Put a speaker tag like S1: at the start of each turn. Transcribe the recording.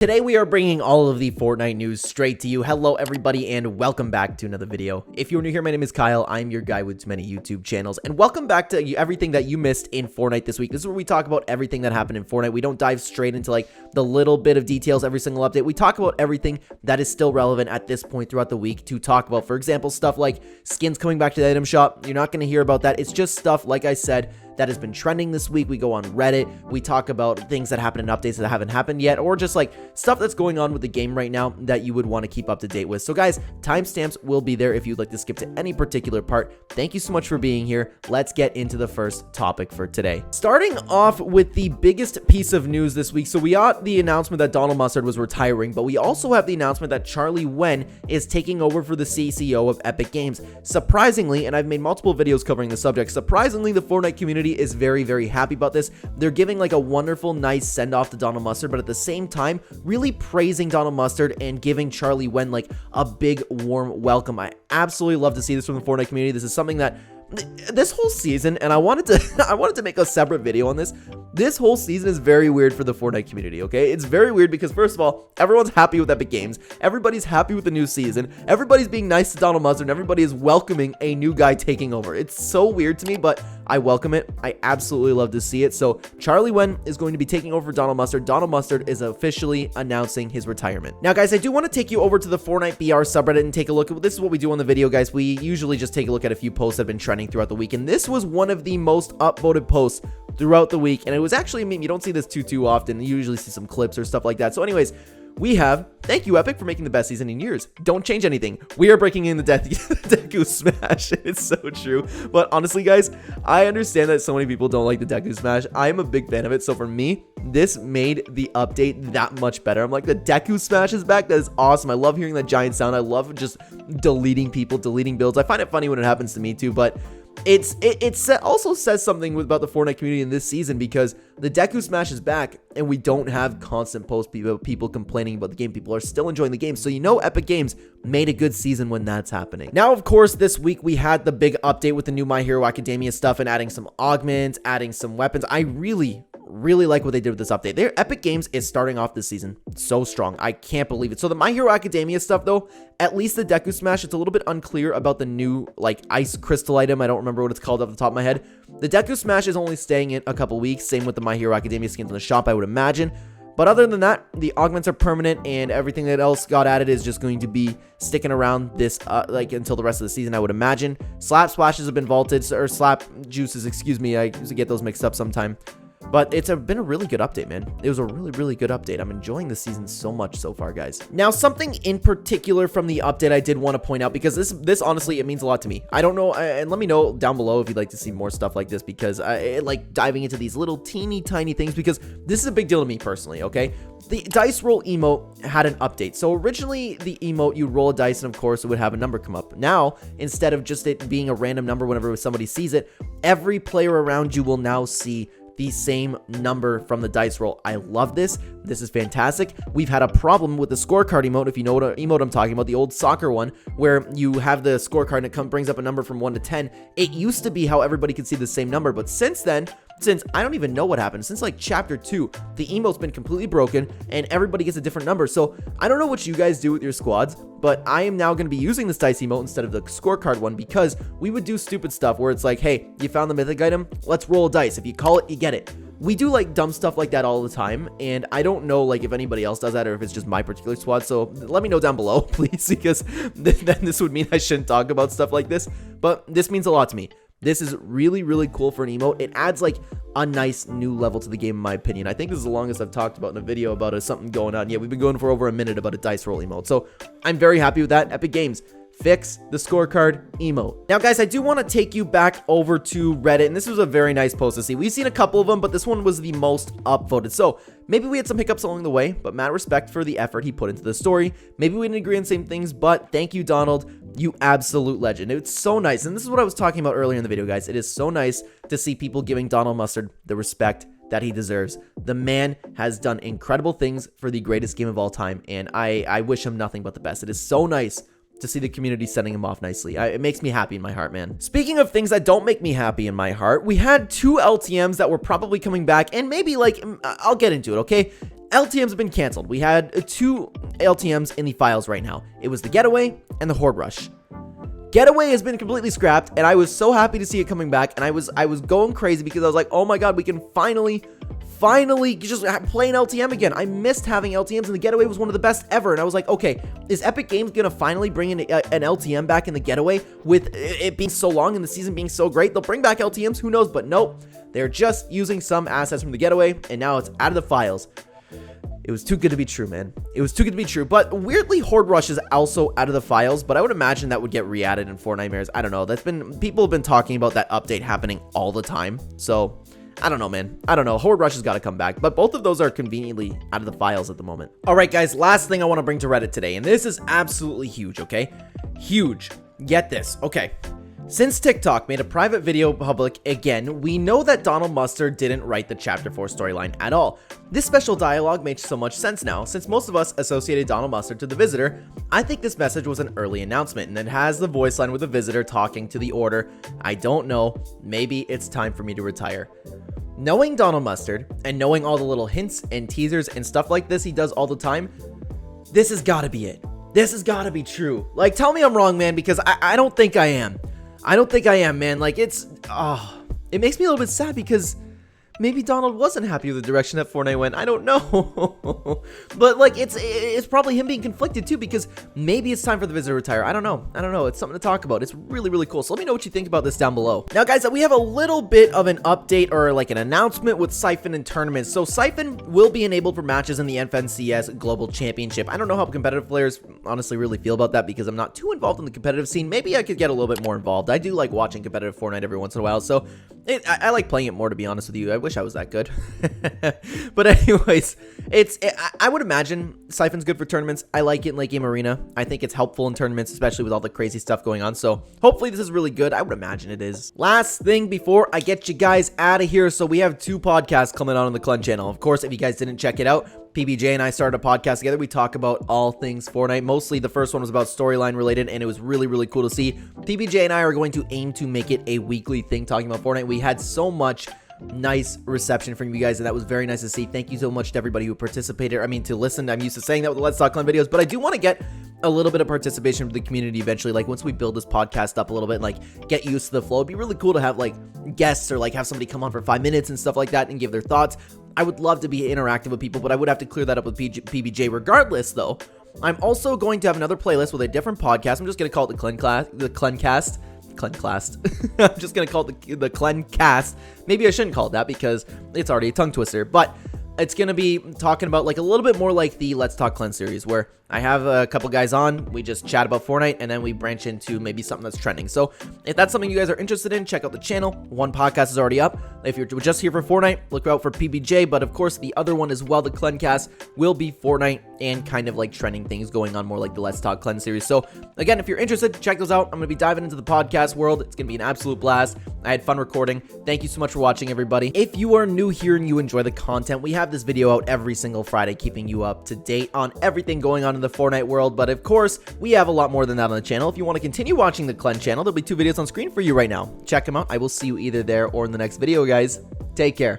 S1: Today we are bringing all of the Fortnite news straight to you. Hello everybody and welcome back to another video. If you're new here, my name is Kyle. I'm your guy with many YouTube channels and welcome back to everything that you missed in Fortnite this week. This is where we talk about everything that happened in Fortnite. We don't dive straight into like the little bit of details every single update. We talk about everything that is still relevant at this point throughout the week to talk about. For example, stuff like skins coming back to the item shop. You're not going to hear about that. It's just stuff, like I said, that has been trending this week. We go on Reddit, we talk about things that happen in updates that haven't happened yet, or just like stuff that's going on with the game right now that you would want to keep up to date with. So guys, timestamps will be there if you'd like to skip to any particular part. Thank you so much for being here. Let's get into the first topic for today. Starting off with the biggest piece of news this week. So we got the announcement that Donald Mustard was retiring, but we also have the announcement that Charlie Wen is taking over for the CCO of Epic Games. Surprisingly, and I've made multiple videos covering the subject, surprisingly the Fortnite community is very, very happy about this. They're giving like a wonderful, nice send-off to Donald Mustard, but at the same time, really praising Donald Mustard and giving Charlie Wen like a big, warm welcome. I absolutely love to see this from the Fortnite community. This is something that this whole season, and I wanted to make a separate video on this. This whole season is very weird for the Fortnite community, okay? It's very weird because, first of all, everyone's happy with Epic Games. Everybody's happy with the new season. Everybody's being nice to Donald Mustard, and everybody is welcoming a new guy taking over. It's so weird to me, but I welcome it. I absolutely love to see it. So, Charlie Wen is going to be taking over Donald Mustard. Donald Mustard is officially announcing his retirement. Now, guys, I do want to take you over to the Fortnite BR subreddit and take a look at this is what we do on the video, guys. We usually just take a look at a few posts that have been trending throughout the week, and this was one of the most upvoted posts throughout the week, and it was actually, I mean, you don't see this too often. You usually see some clips or stuff like that. So anyways, we have, thank you Epic for making the best season in years. Don't change anything. We are breaking in the Deku Smash. It's so true. But honestly, guys, I understand that so many people don't like the Deku Smash. I am a big fan of it. So for me, this made the update that much better. I'm like, the Deku Smash is back. That is awesome. I love hearing that giant sound. I love just deleting people, deleting builds. I find it funny when it happens to me too, but it also says something about the Fortnite community in this season because the Deku Smash is back and we don't have constant posts people complaining about the game. People are still enjoying the game. So you know Epic Games made a good season when that's happening. Now, of course, this week we had the big update with the new My Hero Academia stuff and adding some augments, adding some weapons. I really like what they did with this update. Epic Games is starting off this season so strong. I can't believe it. So the My Hero Academia stuff though, at least the Deku Smash, it's a little bit unclear about the new like ice crystal item. I don't remember what it's called off the top of my head. The Deku Smash is only staying in a couple weeks. Same with the My Hero Academia skins in the shop, I would imagine. But other than that, the augments are permanent and everything that else got added is just going to be sticking around this like until the rest of the season, I would imagine. Slap splashes have been vaulted, or slap juices, excuse me. I usually get those mixed up sometime. But it's been a really good update, man. It was a really good update. I'm enjoying the season so much so far, guys. Now, something in particular from the update I did want to point out, because this honestly, it means a lot to me. I don't know, and let me know down below if you'd like to see more stuff like this, because I like diving into these little teeny tiny things, because this is a big deal to me personally, okay? The dice roll emote had an update. So originally the emote, you roll a dice and of course it would have a number come up. Now, instead of just it being a random number whenever somebody sees it, every player around you will now see the same number from the dice roll. I love this. This is fantastic. We've had a problem with the scorecard emote, if you know what emote I'm talking about, the old soccer one, where you have the scorecard and it brings up a number from 1 to 10. It used to be how everybody could see the same number, but since then, since I don't even know what happened, since like chapter 2, the emote's been completely broken and everybody gets a different number. So I don't know what you guys do with your squads, but I am now going to be using this dice emote instead of the scorecard one, because we would do stupid stuff where it's like, hey, you found the mythic item, let's roll a dice. If you call it, you get it. We do like dumb stuff like that all the time, and I don't know like if anybody else does that or if it's just my particular squad. So let me know down below, please, because then this would mean I shouldn't talk about stuff like this, but this means a lot to me. This is really cool for an emote. It adds like a nice new level to the game, in my opinion. I think this is the longest I've talked about in a video about something going on. Yeah, we've been going for over a minute about a dice roll emote. So I'm very happy with that. Epic Games, fix the scorecard emote. Now, guys, I do want to take you back over to Reddit, and this was a very nice post to see. We've seen a couple of them, but this one was the most upvoted. So maybe we had some hiccups along the way, but mad respect for the effort he put into the story. Maybe we didn't agree on the same things, but thank you, Donald. You absolute legend. It's so nice. And this is what I was talking about earlier in the video, guys. It is so nice to see people giving Donald Mustard the respect that he deserves. The man has done incredible things for the greatest game of all time, and I wish him nothing but the best. It is so nice to see the community sending him off nicely. It makes me happy in my heart, man. Speaking of things that don't make me happy in my heart, we had 2 LTMs that were probably coming back, and maybe like, I'll get into it, okay? LTMs have been canceled. We had 2 LTMs in the files right now. It was the Getaway and the Horde Rush. Getaway has been completely scrapped, and I was so happy to see it coming back, and I was going crazy because I was like, oh my god, we can finally just play an LTM again. I missed having LTMs, and the Getaway was one of the best ever, and I was like, okay, is Epic Games gonna finally bring in an LTM back in the Getaway with it being so long and the season being so great? They'll bring back LTMs, who knows, but nope. They're just using some assets from the Getaway, and now it's out of the files. It was too good to be true, man. It was too good to be true. But weirdly, Horde Rush is also out of the files, but I would imagine that would get re-added in Fortnite. I don't know. People have been talking about that update happening all the time. So I don't know, man. I don't know. Horde Rush has got to come back, but both of those are conveniently out of the files at the moment. All right, guys, last thing I want to bring to Reddit today, and this is absolutely huge, okay? Huge. Get this. Okay. Since TikTok made a private video public again, we know that Donald Mustard didn't write the Chapter 4 storyline at all. This special dialogue makes so much sense now, since most of us associated Donald Mustard to the Visitor. I think this message was an early announcement, and it has the voice line with the Visitor talking to the Order. I don't know, maybe it's time for me to retire. Knowing Donald Mustard, and knowing all the little hints and teasers and stuff like this he does all the time, this has got to be it. This has got to be true. Like, tell me I'm wrong, man, because I don't think I am. I don't think I am, man. Like, it makes me a little bit sad because maybe Donald wasn't happy with the direction that Fortnite went. I don't know. But, like, it's probably him being conflicted, too, because maybe it's time for the Visitor to retire. I don't know. It's something to talk about. It's really, really cool. So let me know what you think about this down below. Now, guys, we have a little bit of an update or, like, an announcement with Siphon Tournaments. So Siphon will be enabled for matches in the FNCS Global Championship. I don't know how competitive players honestly really feel about that because I'm not too involved in the competitive scene. Maybe I could get a little bit more involved. I do like watching competitive Fortnite every once in a while, so I like playing it more, to be honest with you. I wish I was that good. But anyways, I would imagine Siphon's good for tournaments. I like it in late game arena. I think it's helpful in tournaments, especially with all the crazy stuff going on. So hopefully this is really good. I would imagine it is. Last thing before I get you guys out of here. So we have 2 podcasts coming on the Clen channel. Of course, if you guys didn't check it out, PBJ and I started a podcast together. We talk about all things Fortnite. Mostly the first one was about storyline related, and it was really, really cool to see. PBJ and I are going to aim to make it a weekly thing talking about Fortnite. We had so much nice reception from you guys, and that was very nice to see. Thank you so much to everybody who participated. I mean, to listen. I'm used to saying that with the Let's Talk Clen videos, but I do want to get a little bit of participation from the community eventually. Like, once we build this podcast up a little bit and, like, get used to the flow, it'd be really cool to have, like, guests or, like, have somebody come on for 5 minutes and stuff like that and give their thoughts. I would love to be interactive with people, but I would have to clear that up with PBJ regardless, though. I'm also going to have another playlist with a different podcast. I'm just going to call it the Clencast. I'm just going to call it the Clencast. Maybe I shouldn't call it that because it's already a tongue twister, but it's going to be talking about, like, a little bit more like the Let's Talk Clen series, where I have a couple guys on, we just chat about Fortnite, and then we branch into maybe something that's trending. So if that's something you guys are interested in, check out the channel. One podcast is already up. If you're just here for Fortnite, look out for PBJ, but of course the other one as well, the Clencast, will be Fortnite and kind of like trending things going on more like the Let's Talk Clen series. So again, if you're interested, check those out. I'm going to be diving into the podcast world. It's going to be an absolute blast. I had fun recording. Thank you so much for watching, everybody. If you are new here and you enjoy the content, we have this video out every single Friday, keeping you up to date on everything going on in the Fortnite world. But of course, we have a lot more than that on the channel. If you want to continue watching the Clen channel, there'll be 2 videos on screen for you right now. Check them out. I will see you either there or in the next video, guys. Take care.